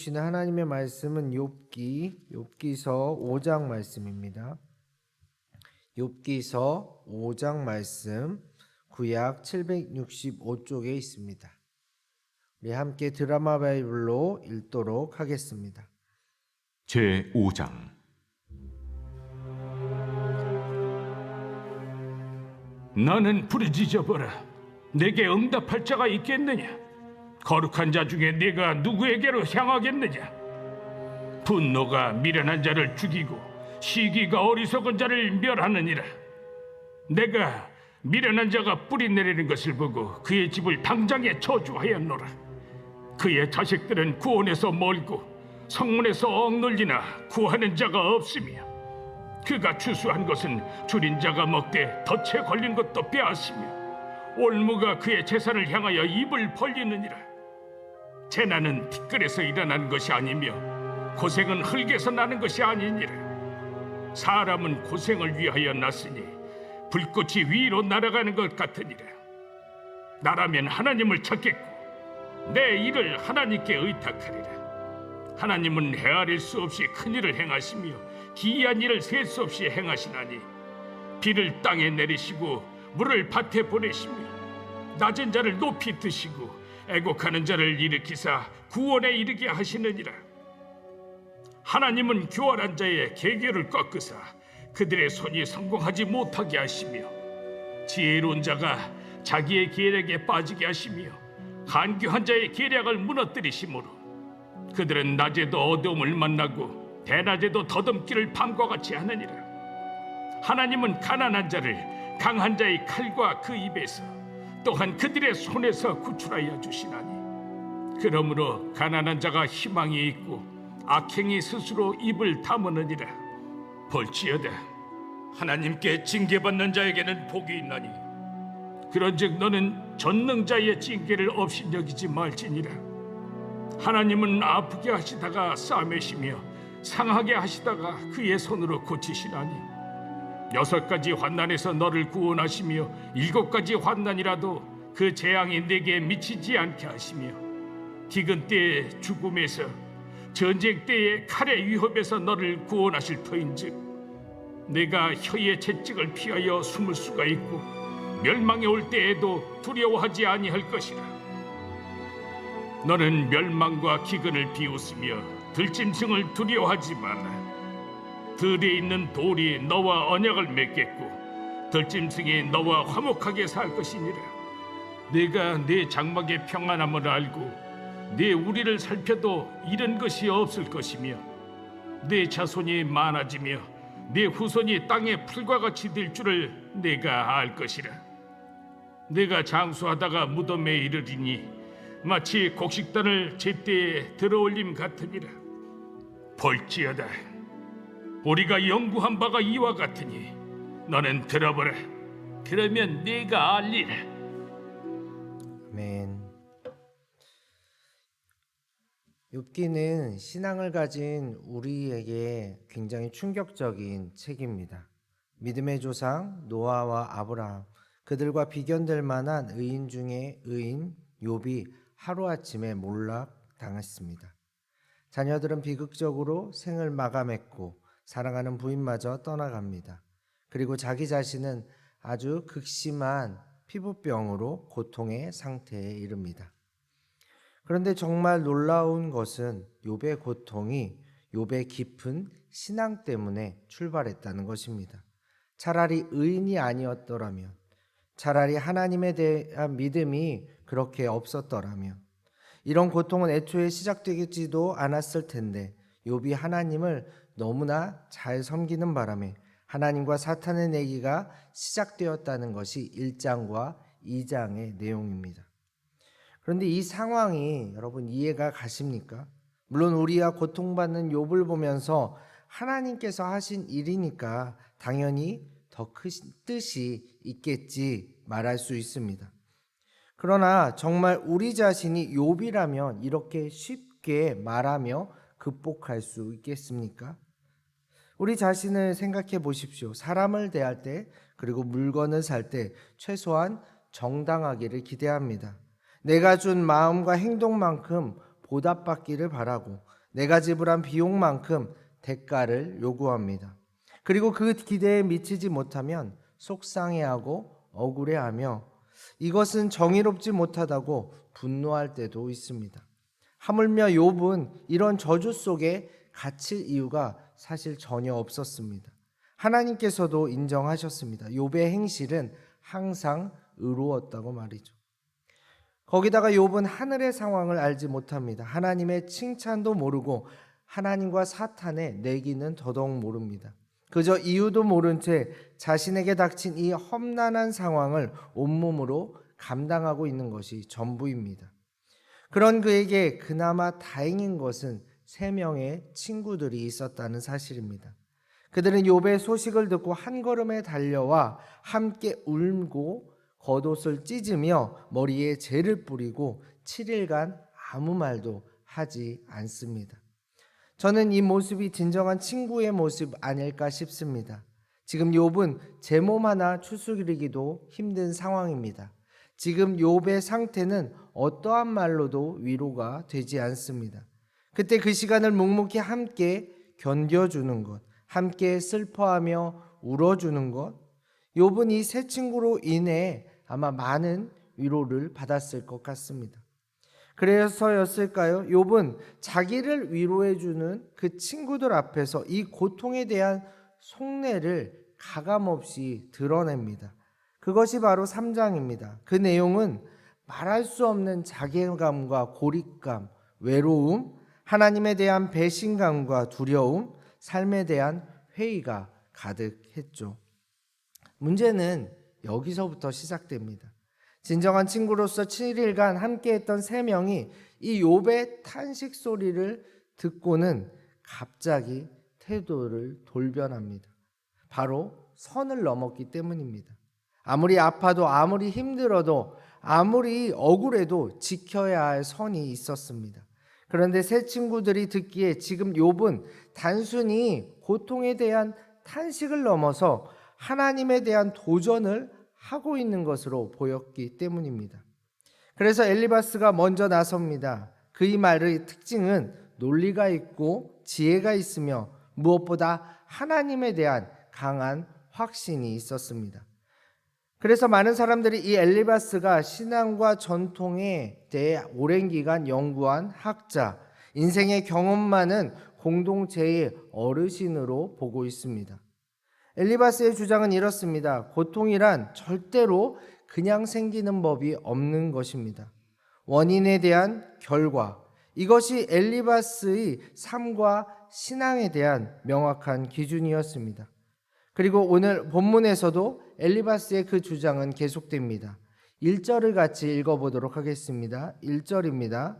주시는 하나님의 말씀은 욥기서 5장 말씀입니다. 욥기서 5장 말씀 구약 765쪽에 있습니다. 우리 함께 드라마 바이블로 읽도록 하겠습니다. 제 5장. 나는 부르짖어보라. 내게 응답할 자가 있겠느냐? 거룩한 자 중에 네가 누구에게로 향하겠느냐? 분노가 미련한 자를 죽이고 시기가 어리석은 자를 멸하느니라. 내가 미련한 자가 뿌리 내리는 것을 보고 그의 집을 당장에 저주하였노라. 그의 자식들은 구원에서 멀고 성문에서 억눌리나 구하는 자가 없으며 그가 추수한 것은 줄인 자가 먹되 덫에 걸린 것도 빼앗으며 올무가 그의 재산을 향하여 입을 벌리느니라. 재난은 티끌에서 일어난 것이 아니며 고생은 흙에서 나는 것이 아니니라. 사람은 고생을 위하여 났으니 불꽃이 위로 날아가는 것 같으니라. 나라면 하나님을 찾겠고 내 일을 하나님께 의탁하리라. 하나님은 헤아릴 수 없이 큰 일을 행하시며 기이한 일을 셀 수 없이 행하시나니 비를 땅에 내리시고 물을 밭에 보내시며 낮은 자를 높이 드시고 애곡하는 자를 일으키사 구원에 이르게 하시느니라. 하나님은 교활한 자의 계계를 꺾으사 그들의 손이 성공하지 못하게 하시며 지혜로운 자가 자기의 계략에 빠지게 하시며 간교한 자의 계략을 무너뜨리시므로 그들은 낮에도 어두움을 만나고 대낮에도 더듬기를 밤과 같이 하느니라. 하나님은 가난한 자를 강한 자의 칼과 그 입에서 또한 그들의 손에서 구출하여 주시나니 그러므로 가난한 자가 희망이 있고 악행이 스스로 입을 다무느니라. 볼지어다 하나님께 징계받는 자에게는 복이 있나니 그런즉 너는 전능자의 징계를 업신여기지 말지니라. 하나님은 아프게 하시다가 싸매시며 상하게 하시다가 그의 손으로 고치시나니 6가지 환난에서 너를 구원하시며 7가지 환난이라도 그 재앙이 내게 미치지 않게 하시며 기근 때의 죽음에서 전쟁 때의 칼의 위협에서 너를 구원하실 터인즉 내가 혀의 채찍을 피하여 숨을 수가 있고 멸망이 올 때에도 두려워하지 아니할 것이라. 너는 멸망과 기근을 비웃으며 들짐승을 두려워하지 말라. 들에 있는 돌이 너와 언약을 맺겠고 들짐승이 너와 화목하게 살 것이니라. 네가 내 장막의 평안함을 알고 내 우리를 살펴도 잃은 것이 없을 것이며 내 자손이 많아지며 내 후손이 땅의 풀과 같이 될 줄을 내가 알 것이라. 내가 장수하다가 무덤에 이르리니 마치 곡식단을 제때에 들어올림 같으니라. 볼지어다 우리가 연구한 바가 이와 같으니 너는 들어보라. 그러면 네가 알리라. 아멘. 욥기는 신앙을 가진 우리에게 굉장히 충격적인 책입니다. 믿음의 조상 노아와 아브라함, 그들과 비견될 만한 의인 중에 의인 욥이 하루아침에 몰락당했습니다. 자녀들은 비극적으로 생을 마감했고 사랑하는 부인마저 떠나갑니다. 그리고 자기 자신은 아주 극심한 피부병으로 고통의 상태에 이릅니다. 그런데 정말 놀라운 것은 욥의 고통이 욥의 깊은 신앙 때문에 출발했다는 것입니다. 차라리 의인이 아니었더라면, 차라리 하나님에 대한 믿음이 그렇게 없었더라면 이런 고통은 애초에 시작되지도 않았을 텐데 욥이 하나님을 너무나 잘 섬기는 바람에 하나님과 사탄의 내기가 시작되었다는 것이 1장과 2장의 내용입니다. 그런데 이 상황이 여러분 이해가 가십니까? 물론 우리가 고통받는 욥을 보면서 하나님께서 하신 일이니까 당연히 더 큰 뜻이 있겠지 말할 수 있습니다. 그러나 정말 우리 자신이 욥이라면 이렇게 쉽게 말하며 극복할 수 있겠습니까? 우리 자신을 생각해 보십시오. 사람을 대할 때 그리고 물건을 살 때 최소한 정당하기를 기대합니다. 내가 준 마음과 행동만큼 보답받기를 바라고 내가 지불한 비용만큼 대가를 요구합니다. 그리고 그 기대에 미치지 못하면 속상해하고 억울해하며 이것은 정의롭지 못하다고 분노할 때도 있습니다. 하물며 욥은 이런 저주 속에 갇힐 이유가 사실 전혀 없었습니다. 하나님께서도 인정하셨습니다. 욥의 행실은 항상 의로웠다고 말이죠. 거기다가 욥은 하늘의 상황을 알지 못합니다. 하나님의 칭찬도 모르고 하나님과 사탄의 내기는 더더욱 모릅니다. 그저 이유도 모른 채 자신에게 닥친 이 험난한 상황을 온몸으로 감당하고 있는 것이 전부입니다. 그런 그에게 그나마 다행인 것은 3명의 친구들이 있었다는 사실입니다. 그들은 욥의 소식을 듣고 한 걸음에 달려와 함께 울고 겉옷을 찢으며 머리에 재를 뿌리고 7일간 아무 말도 하지 않습니다. 저는 이 모습이 진정한 친구의 모습 아닐까 싶습니다. 지금 욥은 제 몸 하나 추스리기도 힘든 상황입니다. 지금 욥의 상태는 어떠한 말로도 위로가 되지 않습니다. 그때 그 시간을 묵묵히 함께 견뎌주는 것, 함께 슬퍼하며 울어주는 것, 욥은 이 세 친구로 인해 아마 많은 위로를 받았을 것 같습니다. 그래서였을까요? 욥은 자기를 위로해주는 그 친구들 앞에서 이 고통에 대한 속내를 가감없이 드러냅니다. 그것이 바로 3장입니다. 그 내용은 말할 수 없는 자괴감과 고립감, 외로움, 하나님에 대한 배신감과 두려움, 삶에 대한 회의가 가득했죠. 문제는 여기서부터 시작됩니다. 진정한 친구로서 7일간 함께했던 3명이 이 욥의 탄식 소리를 듣고는 갑자기 태도를 돌변합니다. 바로 선을 넘었기 때문입니다. 아무리 아파도 아무리 힘들어도 아무리 억울해도 지켜야 할 선이 있었습니다. 그런데 세 친구들이 듣기에 지금 욥은 단순히 고통에 대한 탄식을 넘어서 하나님에 대한 도전을 하고 있는 것으로 보였기 때문입니다. 그래서 엘리바스가 먼저 나섭니다. 그의 말의 특징은 논리가 있고 지혜가 있으며 무엇보다 하나님에 대한 강한 확신이 있었습니다. 그래서 많은 사람들이 이 엘리바스가 신앙과 전통에 대해 오랜 기간 연구한 학자, 인생의 경험 많은 공동체의 어르신으로 보고 있습니다. 엘리바스의 주장은 이렇습니다. 고통이란 절대로 그냥 생기는 법이 없는 것입니다. 원인에 대한 결과, 이것이 엘리바스의 삶과 신앙에 대한 명확한 기준이었습니다. 그리고 오늘 본문에서도 엘리바스의 그 주장은 계속됩니다. 1절을 같이 읽어보도록 하겠습니다. 1절입니다.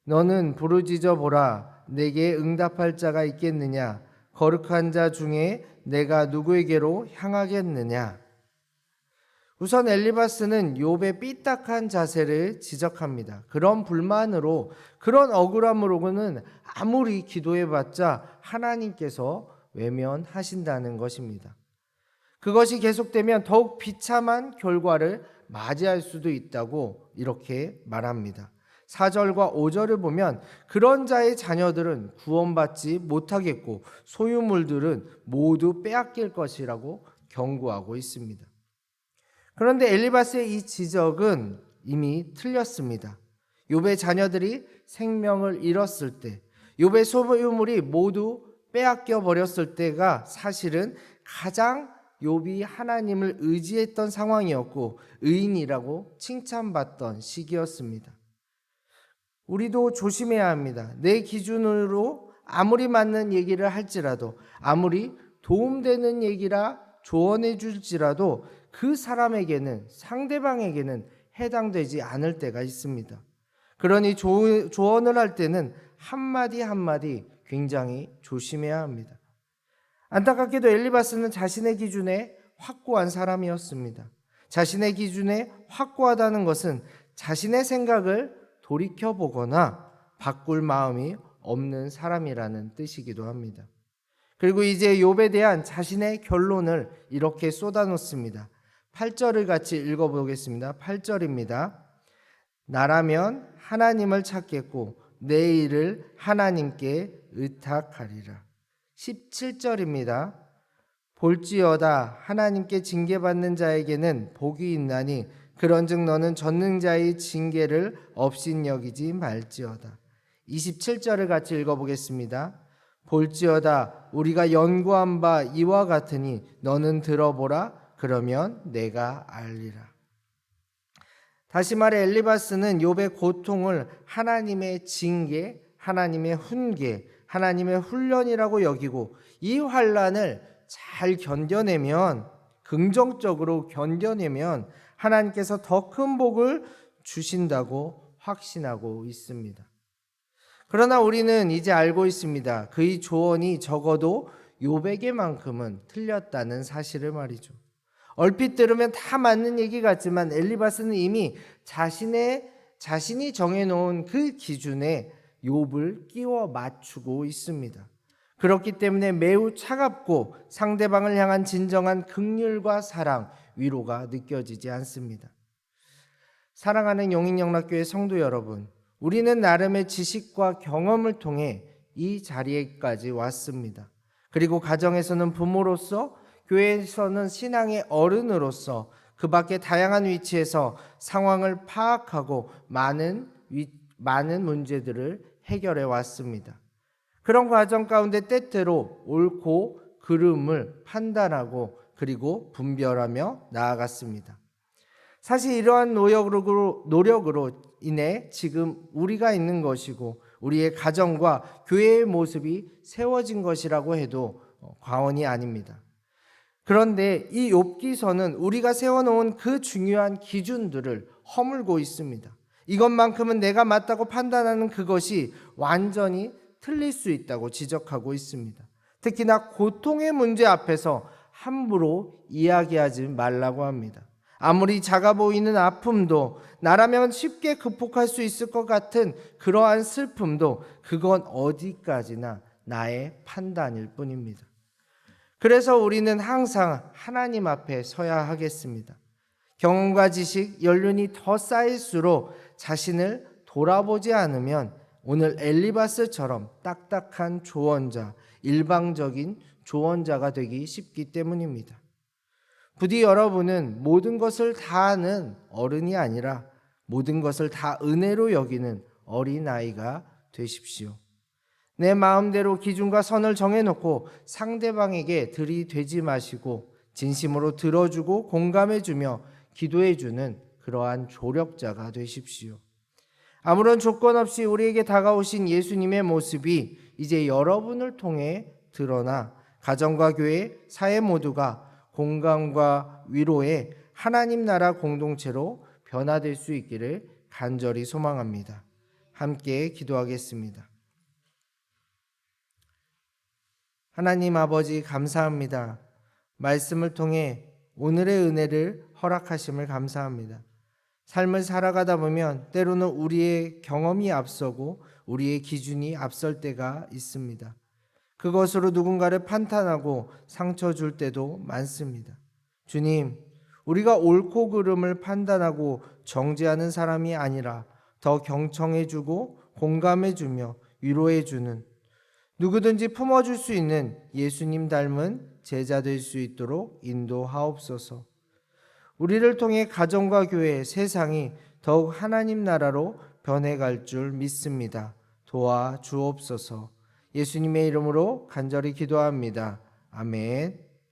너는 부르짖어 보라. 내게 응답할 자가 있겠느냐? 거룩한 자 중에 내가 누구에게로 향하겠느냐? 우선 엘리바스는 욥의 삐딱한 자세를 지적합니다. 그런 불만으로, 그런 억울함으로는 아무리 기도해봤자 하나님께서 외면하신다는 것입니다. 그것이 계속되면 더욱 비참한 결과를 맞이할 수도 있다고 이렇게 말합니다. 4절과 5절을 보면 그런 자의 자녀들은 구원받지 못하겠고 소유물들은 모두 빼앗길 것이라고 경고하고 있습니다. 그런데 엘리바스의 이 지적은 이미 틀렸습니다. 욥의 자녀들이 생명을 잃었을 때, 욥의 소유물이 모두 빼앗겨 버렸을 때가 사실은 가장 욥이 하나님을 의지했던 상황이었고 의인이라고 칭찬받던 시기였습니다. 우리도 조심해야 합니다. 내 기준으로 아무리 맞는 얘기를 할지라도, 아무리 도움되는 얘기라 조언해 줄지라도 그 사람에게는, 상대방에게는 해당되지 않을 때가 있습니다. 그러니 조언을 할 때는 한마디 한마디 굉장히 조심해야 합니다. 안타깝게도 엘리바스는 자신의 기준에 확고한 사람이었습니다. 자신의 기준에 확고하다는 것은 자신의 생각을 돌이켜보거나 바꿀 마음이 없는 사람이라는 뜻이기도 합니다. 그리고 이제 욥에 대한 자신의 결론을 이렇게 쏟아놓습니다. 8절을 같이 읽어보겠습니다. 8절입니다. 나라면 하나님을 찾겠고 내 일을 하나님께 의탁하리라. 17절입니다. 볼지어다 하나님께 징계받는 자에게는 복이 있나니 그런즉 너는 전능자의 징계를 업신여기지 말지어다. 27절을 같이 읽어보겠습니다. 볼지어다 우리가 연구한 바 이와 같으니 너는 들어보라. 그러면 내가 알리라. 다시 말해 엘리바스는 욥의 고통을 하나님의 징계, 하나님의 훈계, 하나님의 훈련이라고 여기고 이 환난을 잘 견뎌내면, 긍정적으로 견뎌내면 하나님께서 더 큰 복을 주신다고 확신하고 있습니다. 그러나 우리는 이제 알고 있습니다. 그의 조언이 적어도 욥에게만큼은 틀렸다는 사실을 말이죠. 얼핏 들으면 다 맞는 얘기 같지만 엘리바스는 이미 자신이 정해놓은 그 기준에 욥을 끼워 맞추고 있습니다. 그렇기 때문에 매우 차갑고 상대방을 향한 진정한 긍휼과 사랑, 위로가 느껴지지 않습니다. 사랑하는 용인영락교회 성도 여러분, 우리는 나름의 지식과 경험을 통해 이 자리에까지 왔습니다. 그리고 가정에서는 부모로서, 교회에서는 신앙의 어른으로서 그 밖에 다양한 위치에서 상황을 파악하고 많은 문제들을 해결해 왔습니다. 그런 과정 가운데 때때로 옳고 그름을 판단하고 그리고 분별하며 나아갔습니다. 사실 이러한 노력으로 인해 지금 우리가 있는 것이고 우리의 가정과 교회의 모습이 세워진 것이라고 해도 과언이 아닙니다. 그런데 이 욥기서는 우리가 세워놓은 그 중요한 기준들을 허물고 있습니다. 이것만큼은 내가 맞다고 판단하는 그것이 완전히 틀릴 수 있다고 지적하고 있습니다. 특히나 고통의 문제 앞에서 함부로 이야기하지 말라고 합니다. 아무리 작아 보이는 아픔도, 나라면 쉽게 극복할 수 있을 것 같은 그러한 슬픔도 그건 어디까지나 나의 판단일 뿐입니다. 그래서 우리는 항상 하나님 앞에 서야 하겠습니다. 경험과 지식, 연륜이 더 쌓일수록 자신을 돌아보지 않으면 오늘 엘리바스처럼 딱딱한 조언자, 일방적인 조언자가 되기 쉽기 때문입니다. 부디 여러분은 모든 것을 다 아는 어른이 아니라 모든 것을 다 은혜로 여기는 어린아이가 되십시오. 내 마음대로 기준과 선을 정해놓고 상대방에게 들이대지 마시고 진심으로 들어주고 공감해주며 기도해주는 그러한 조력자가 되십시오. 아무런 조건 없이 우리에게 다가오신 예수님의 모습이 이제 여러분을 통해 드러나 가정과 교회, 사회 모두가 공감과 위로의 하나님 나라 공동체로 변화될 수 있기를 간절히 소망합니다. 함께 기도하겠습니다. 하나님 아버지 감사합니다. 말씀을 통해 오늘의 은혜를 허락하심을 감사합니다. 삶을 살아가다 보면 때로는 우리의 경험이 앞서고 우리의 기준이 앞설 때가 있습니다. 그것으로 누군가를 판단하고 상처 줄 때도 많습니다. 주님, 우리가 옳고 그름을 판단하고 정죄하는 사람이 아니라 더 경청해주고 공감해주며 위로해주는, 누구든지 품어줄 수 있는 예수님 닮은 제자 될 수 있도록 인도하옵소서. 우리를 통해 가정과 교회, 세상이 더욱 하나님 나라로 변해갈 줄 믿습니다. 도와주옵소서. 예수님의 이름으로 간절히 기도합니다. 아멘.